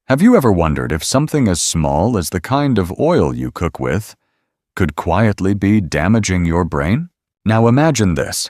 Have you ever wondered if something as small as the kind of oil you cook with could quietly be damaging your brain? Now imagine this.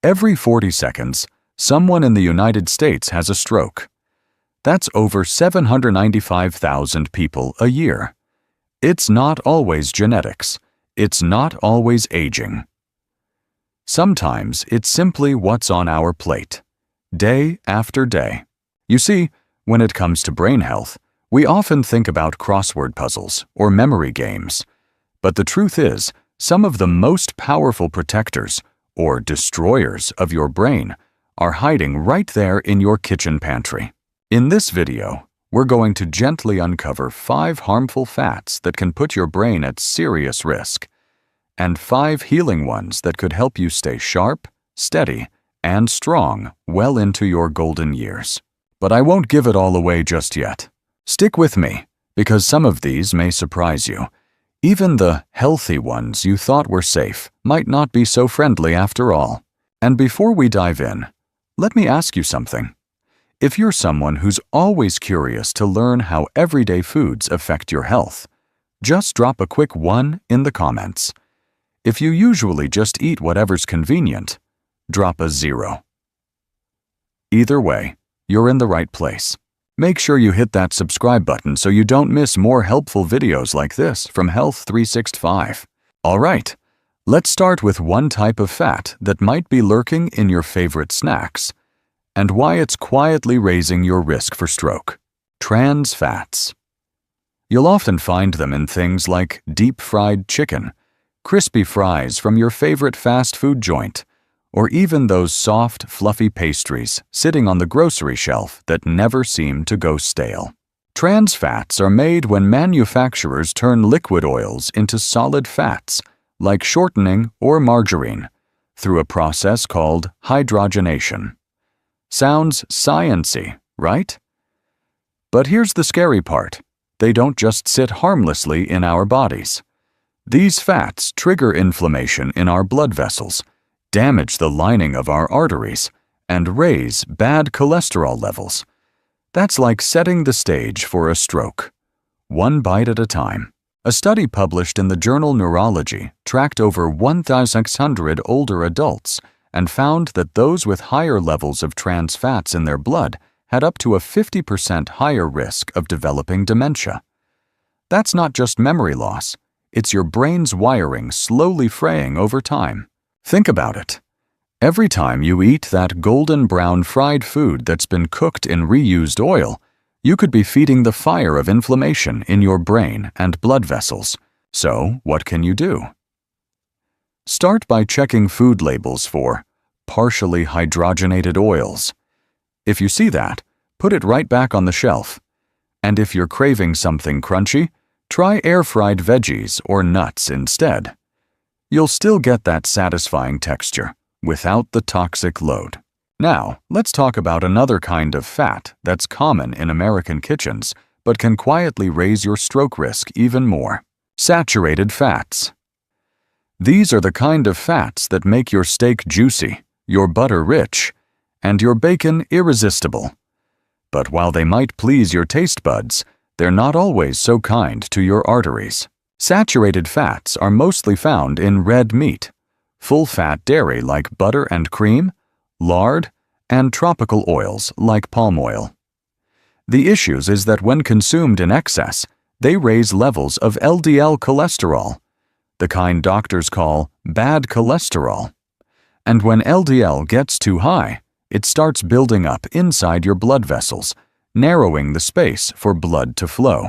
Every 40 seconds, someone in the United States has a stroke. That's over 795,000 people a year. It's not always genetics. It's not always aging. Sometimes it's simply what's on our plate, day after day. You see, when it comes to brain health, we often think about crossword puzzles or memory games. But the truth is, some of the most powerful protectors or destroyers of your brain are hiding right there in your kitchen pantry. In this video, we're going to gently uncover 5 harmful fats that can put your brain at serious risk, and 5 healing ones that could help you stay sharp, steady, and strong well into your golden years. But I won't give it all away just yet. Stick with me, because some of these may surprise you. Even the healthy ones you thought were safe might not be so friendly after all. And before we dive in, let me ask you something. If you're someone who's always curious to learn how everyday foods affect your health, just drop a quick 1 in the comments. If you usually just eat whatever's convenient, drop a 0. Either way, you're in the right place. Make sure you hit that subscribe button so you don't miss more helpful videos like this from Health 365. All right, let's start with one type of fat that might be lurking in your favorite snacks and why it's quietly raising your risk for stroke. Trans fats. You'll often find them in things like deep-fried chicken, crispy fries from your favorite fast food joint, or even those soft, fluffy pastries sitting on the grocery shelf that never seem to go stale. Trans fats are made when manufacturers turn liquid oils into solid fats, like shortening or margarine, through a process called hydrogenation. Sounds science-y, right? But here's the scary part. They don't just sit harmlessly in our bodies. These fats trigger inflammation in our blood vessels, damage the lining of our arteries, and raise bad cholesterol levels. That's like setting the stage for a stroke, one bite at a time. A study published in the journal Neurology tracked over 1,600 older adults and found that those with higher levels of trans fats in their blood had up to a 50% higher risk of developing dementia. That's not just memory loss, it's your brain's wiring slowly fraying over time. Think about it. Every time you eat that golden brown fried food that's been cooked in reused oil, you could be feeding the fire of inflammation in your brain and blood vessels. So, what can you do? Start by checking food labels for partially hydrogenated oils. If you see that, put it right back on the shelf. And if you're craving something crunchy, try air-fried veggies or nuts instead. You'll still get that satisfying texture without the toxic load. Now, let's talk about another kind of fat that's common in American kitchens but can quietly raise your stroke risk even more. Saturated fats. These are the kind of fats that make your steak juicy, your butter rich, and your bacon irresistible. But while they might please your taste buds, they're not always so kind to your arteries. Saturated fats are mostly found in red meat, full-fat dairy like butter and cream, lard, and tropical oils like palm oil. The issue is that when consumed in excess, they raise levels of LDL cholesterol, the kind doctors call bad cholesterol. And when LDL gets too high, it starts building up inside your blood vessels, narrowing the space for blood to flow.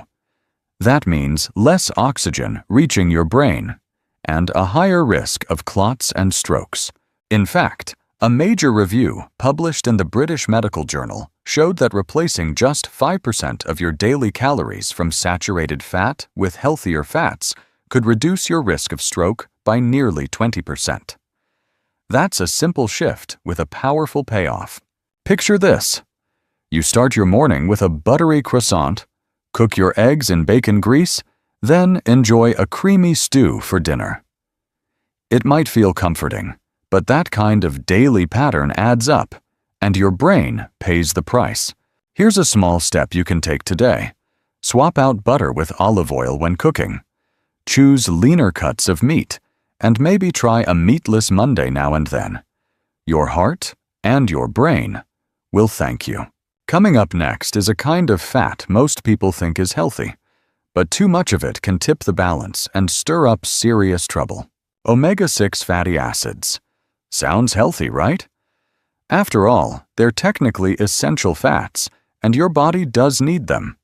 That means less oxygen reaching your brain and a higher risk of clots and strokes. In fact, a major review published in the British Medical Journal showed that replacing just 5% of your daily calories from saturated fat with healthier fats could reduce your risk of stroke by nearly 20%. That's a simple shift with a powerful payoff. Picture this. You start your morning with a buttery croissant, cook your eggs in bacon grease, then enjoy a creamy stew for dinner. It might feel comforting, but that kind of daily pattern adds up, and your brain pays the price. Here's a small step you can take today. Swap out butter with olive oil when cooking. Choose leaner cuts of meat, and maybe try a meatless Monday now and then. Your heart and your brain will thank you. Coming up next is a kind of fat most people think is healthy, but too much of it can tip the balance and stir up serious trouble. Omega-6 fatty acids. Sounds healthy, right? After all, they're technically essential fats, and your body does need them.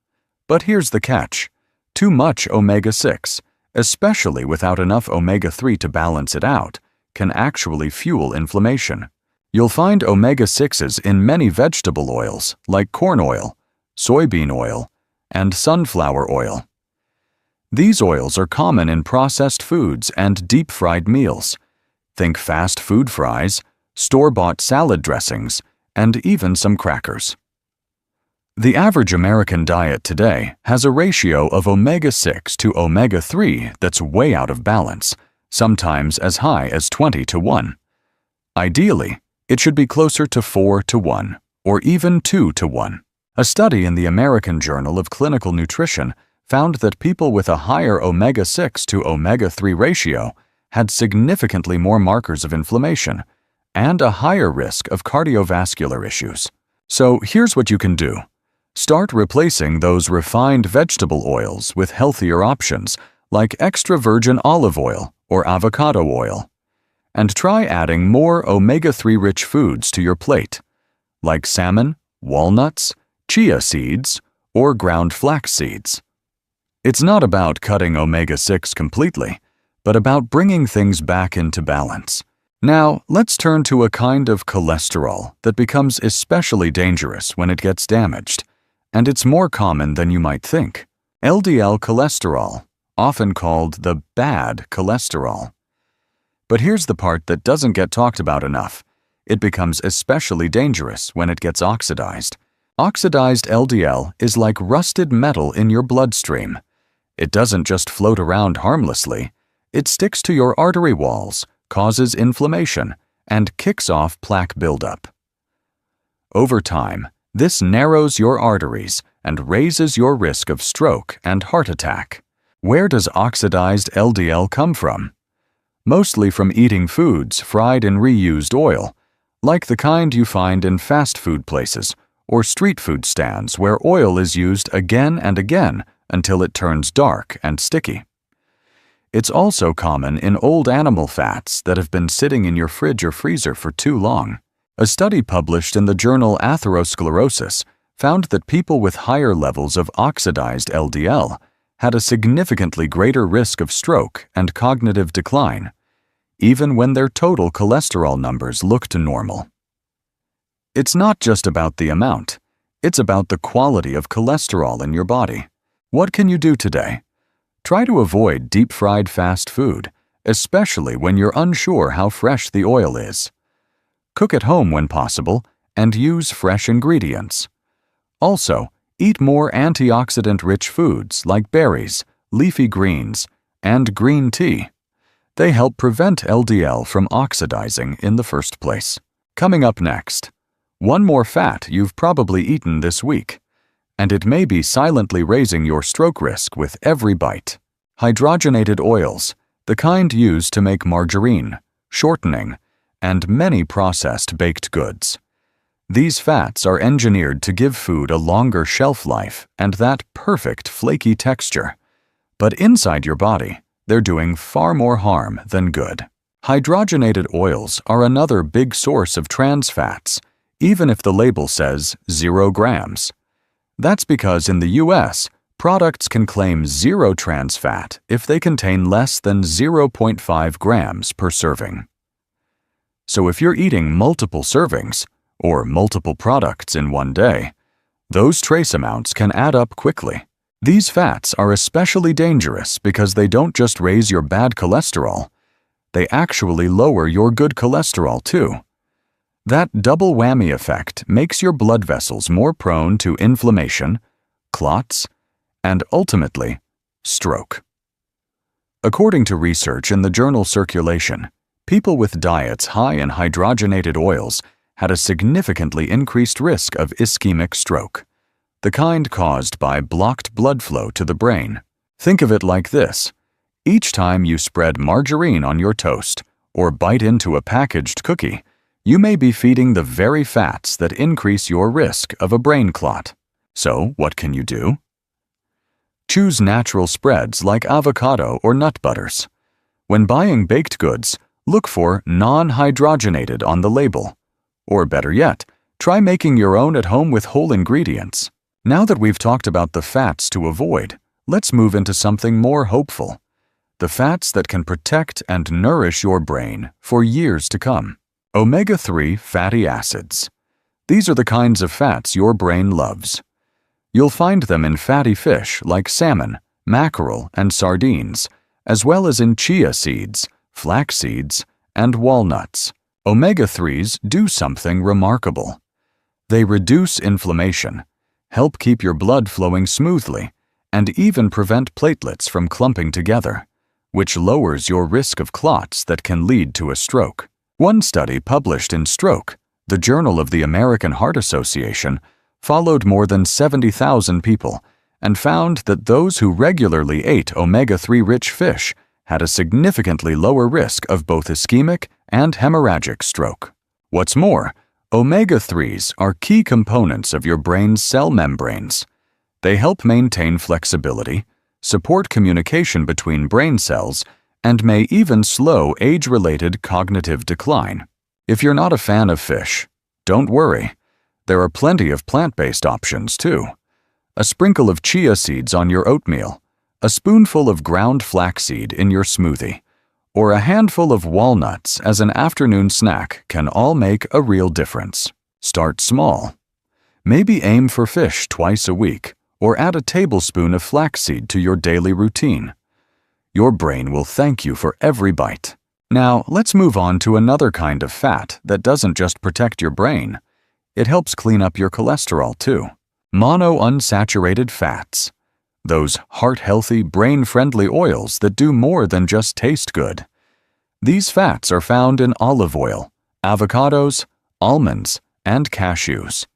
But here's the catch. Too much omega-6, especially without enough omega-3 to balance it out, can actually fuel inflammation. You'll find omega-6s in many vegetable oils like corn oil, soybean oil, and sunflower oil. These oils are common in processed foods and deep-fried meals. Think fast food fries, store-bought salad dressings, and even some crackers. The average American diet today has a ratio of omega-6 to omega-3 that's way out of balance, sometimes as high as 20 to 1. Ideally, it should be closer to 4 to 1, or even 2 to 1. A study in the American Journal of Clinical Nutrition found that people with a higher omega-6 to omega-3 ratio had significantly more markers of inflammation and a higher risk of cardiovascular issues. So here's what you can do. Start replacing those refined vegetable oils with healthier options like extra virgin olive oil or avocado oil. And try adding more omega-3 rich foods to your plate, like salmon, walnuts, chia seeds, or ground flax seeds. It's not about cutting omega-6 completely, but about bringing things back into balance. Now, let's turn to a kind of cholesterol that becomes especially dangerous when it gets damaged, and it's more common than you might think. LDL cholesterol, often called the bad cholesterol. But here's the part that doesn't get talked about enough. It becomes especially dangerous when it gets oxidized. Oxidized LDL is like rusted metal in your bloodstream. It doesn't just float around harmlessly. It sticks to your artery walls, causes inflammation, and kicks off plaque buildup. Over time, this narrows your arteries and raises your risk of stroke and heart attack. Where does oxidized LDL come from? Mostly from eating foods fried in reused oil, like the kind you find in fast food places or street food stands where oil is used again and again until it turns dark and sticky. It's also common in old animal fats that have been sitting in your fridge or freezer for too long. A study published in the journal Atherosclerosis found that people with higher levels of oxidized LDL had a significantly greater risk of stroke and cognitive decline, even when their total cholesterol numbers looked normal. It's not just about the amount, it's about the quality of cholesterol in your body. What can you do today? Try to avoid deep-fried fast food, especially when you're unsure how fresh the oil is. Cook at home when possible and use fresh ingredients. Also, eat more antioxidant-rich foods like berries, leafy greens, and green tea. They help prevent LDL from oxidizing in the first place. Coming up next, one more fat you've probably eaten this week, and it may be silently raising your stroke risk with every bite. Hydrogenated oils, the kind used to make margarine, shortening, and many processed baked goods. These fats are engineered to give food a longer shelf life and that perfect flaky texture. But inside your body, they're doing far more harm than good. Hydrogenated oils are another big source of trans fats, even if the label says 0 grams. That's because in the US, products can claim 0 trans fat if they contain less than 0.5 grams per serving. So if you're eating multiple servings, or multiple products in one day, those trace amounts can add up quickly. These fats are especially dangerous because they don't just raise your bad cholesterol, they actually lower your good cholesterol too. That double whammy effect makes your blood vessels more prone to inflammation, clots, and ultimately, stroke. According to research in the journal Circulation, people with diets high in hydrogenated oils had a significantly increased risk of ischemic stroke. the kind caused by blocked blood flow to the brain. Think of it like this. Each time you spread margarine on your toast or bite into a packaged cookie, you may be feeding the very fats that increase your risk of a brain clot. So, what can you do? Choose natural spreads like avocado or nut butters. When buying baked goods, look for non-hydrogenated on the label. Or better yet, try making your own at home with whole ingredients. Now that we've talked about the fats to avoid, let's move into something more hopeful. The fats that can protect and nourish your brain for years to come. Omega-3 fatty acids. These are the kinds of fats your brain loves. You'll find them in fatty fish like salmon, mackerel, and sardines, as well as in chia seeds, flax seeds, and walnuts. Omega-3s do something remarkable. They reduce inflammation, help keep your blood flowing smoothly, and even prevent platelets from clumping together, which lowers your risk of clots that can lead to a stroke. One study published in Stroke, the Journal of the American Heart Association, followed more than 70,000 people and found that those who regularly ate omega-3 rich fish had a significantly lower risk of both ischemic and hemorrhagic stroke. What's more, omega-3s are key components of your brain's cell membranes. They help maintain flexibility, support communication between brain cells, and may even slow age-related cognitive decline. If you're not a fan of fish, don't worry. There are plenty of plant-based options too. A sprinkle of chia seeds on your oatmeal, a spoonful of ground flaxseed in your smoothie, or a handful of walnuts as an afternoon snack can all make a real difference. Start small. Maybe aim for fish twice a week, or add a tablespoon of flaxseed to your daily routine. Your brain will thank you for every bite. Now, let's move on to another kind of fat that doesn't just protect your brain. It helps clean up your cholesterol too. Monounsaturated fats. Those heart-healthy, brain-friendly oils that do more than just taste good. These fats are found in olive oil, avocados, almonds, and cashews.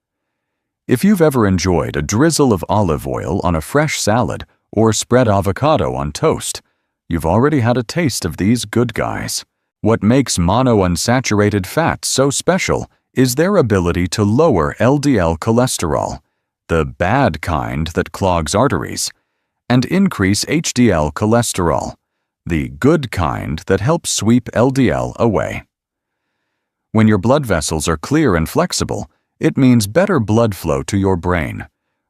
If you've ever enjoyed a drizzle of olive oil on a fresh salad or spread avocado on toast, you've already had a taste of these good guys. What makes monounsaturated fats so special is their ability to lower LDL cholesterol, the bad kind that clogs arteries, and increase HDL cholesterol, the good kind that helps sweep LDL away. When your blood vessels are clear and flexible, it means better blood flow to your brain,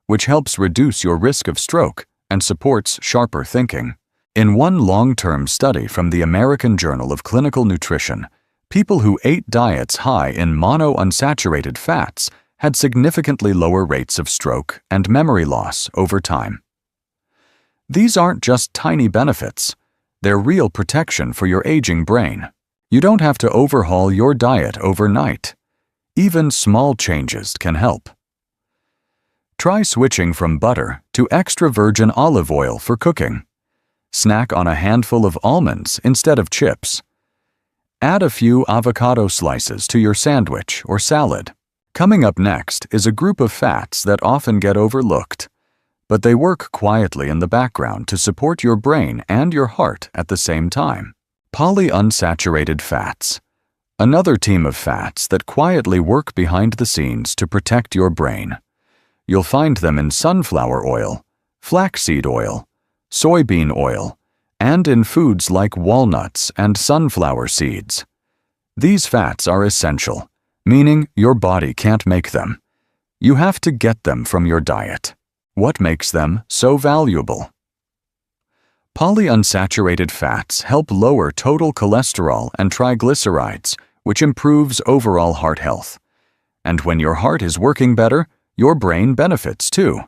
which helps reduce your risk of stroke and supports sharper thinking. In one long-term study from the American Journal of Clinical Nutrition, people who ate diets high in monounsaturated fats had significantly lower rates of stroke and memory loss over time. These aren't just tiny benefits. They're real protection for your aging brain. You don't have to overhaul your diet overnight. Even small changes can help. Try switching from butter to extra virgin olive oil for cooking. Snack on a handful of almonds instead of chips. Add a few avocado slices to your sandwich or salad. Coming up next is a group of fats that often get overlooked, but they work quietly in the background to support your brain and your heart at the same time. Polyunsaturated fats. Another team of fats that quietly work behind the scenes to protect your brain. You'll find them in sunflower oil, flaxseed oil, soybean oil, and in foods like walnuts and sunflower seeds. These fats are essential, meaning your body can't make them. You have to get them from your diet. What makes them so valuable? Polyunsaturated fats help lower total cholesterol and triglycerides, which improves overall heart health. And when your heart is working better, your brain benefits too,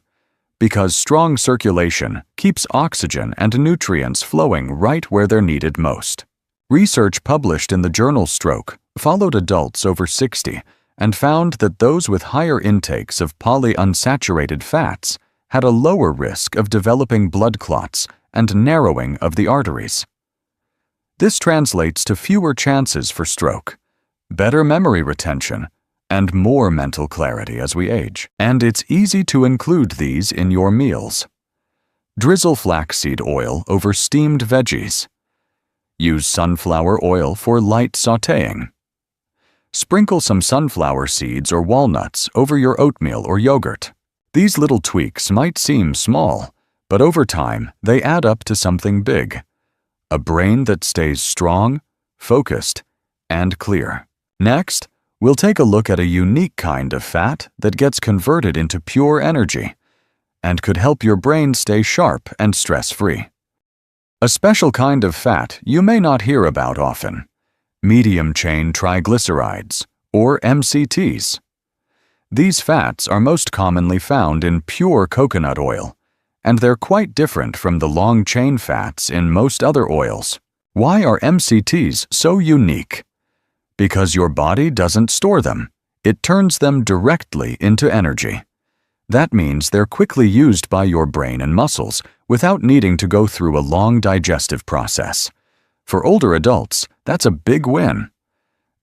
because strong circulation keeps oxygen and nutrients flowing right where they're needed most. Research published in the journal Stroke followed adults over 60 and found that those with higher intakes of polyunsaturated fats had a lower risk of developing blood clots and narrowing of the arteries. This translates to fewer chances for stroke, better memory retention, and more mental clarity as we age. And it's easy to include these in your meals. Drizzle flaxseed oil over steamed veggies. Use sunflower oil for light sautéing. Sprinkle some sunflower seeds or walnuts over your oatmeal or yogurt. These little tweaks might seem small, but over time they add up to something big. A brain that stays strong, focused, and clear. Next, we'll take a look at a unique kind of fat that gets converted into pure energy and could help your brain stay sharp and stress-free. A special kind of fat you may not hear about often: medium-chain triglycerides, or MCTs. These fats are most commonly found in pure coconut oil, and they're quite different from the long-chain fats in most other oils. Why are MCTs so unique? Because your body doesn't store them. It turns them directly into energy. That means they're quickly used by your brain and muscles without needing to go through a long digestive process. For older adults, that's a big win.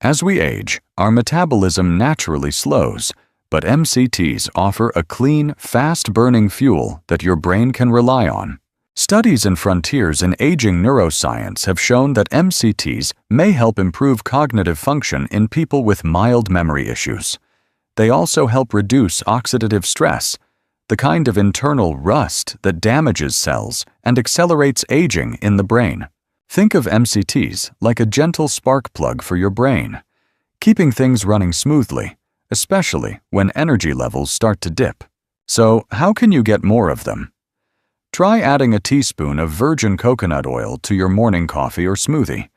As we age, our metabolism naturally slows, but MCTs offer a clean, fast-burning fuel that your brain can rely on. Studies and frontiers in aging neuroscience have shown that MCTs may help improve cognitive function in people with mild memory issues. They also help reduce oxidative stress, the kind of internal rust that damages cells and accelerates aging in the brain. Think of MCTs like a gentle spark plug for your brain, keeping things running smoothly, especially when energy levels start to dip. So, how can you get more of them? Try adding a teaspoon of virgin coconut oil to your morning coffee or smoothie.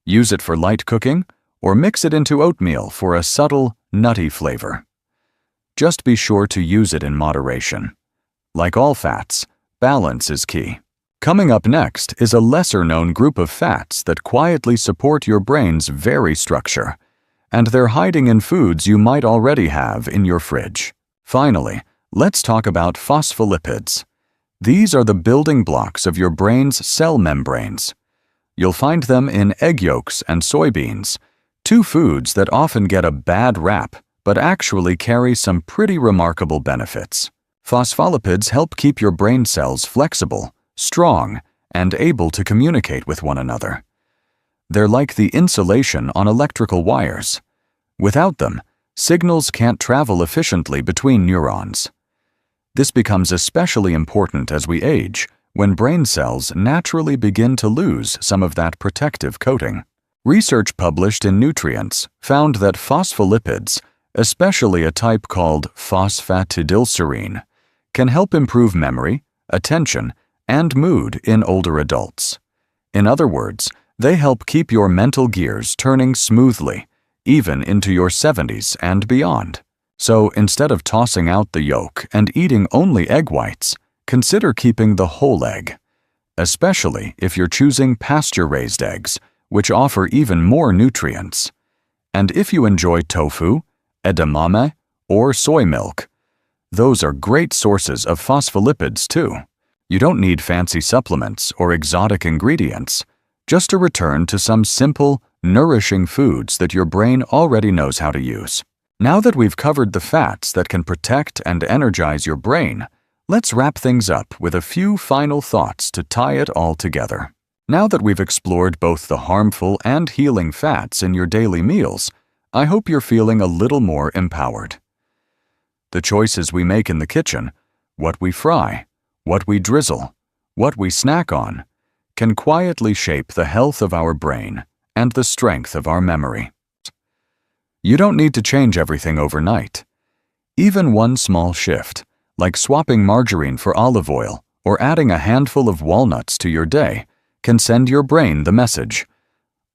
Use it for light cooking, or mix it into oatmeal for a subtle, nutty flavor. Just be sure to use it in moderation. Like all fats, balance is key. Coming up next is a lesser-known group of fats that quietly support your brain's very structure, and they're hiding in foods you might already have in your fridge. Finally, let's talk about phospholipids. These are the building blocks of your brain's cell membranes. You'll find them in egg yolks and soybeans, two foods that often get a bad rap but actually carry some pretty remarkable benefits. Phospholipids help keep your brain cells flexible, strong, and able to communicate with one another. They're like the insulation on electrical wires. Without them, signals can't travel efficiently between neurons. This becomes especially important as we age, when brain cells naturally begin to lose some of that protective coating. Research published in Nutrients found that phospholipids, especially a type called phosphatidylserine, can help improve memory, attention, and mood in older adults. In other words, they help keep your mental gears turning smoothly, even into your 70s and beyond. So instead of tossing out the yolk and eating only egg whites, consider keeping the whole egg, especially if you're choosing pasture-raised eggs, which offer even more nutrients. And if you enjoy tofu, edamame, or soy milk, those are great sources of phospholipids too. You don't need fancy supplements or exotic ingredients, just a return to some simple, nourishing foods that your brain already knows how to use. Now that we've covered the fats that can protect and energize your brain, let's wrap things up with a few final thoughts to tie it all together. Now that we've explored both the harmful and healing fats in your daily meals, I hope you're feeling a little more empowered. The choices we make in the kitchen, what we fry, what we drizzle, what we snack on, can quietly shape the health of our brain and the strength of our memory. You don't need to change everything overnight. Even one small shift, like swapping margarine for olive oil or adding a handful of walnuts to your day, can send your brain the message,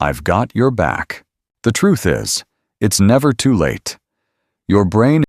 "I've got your back." The truth is, it's never too late. Your brain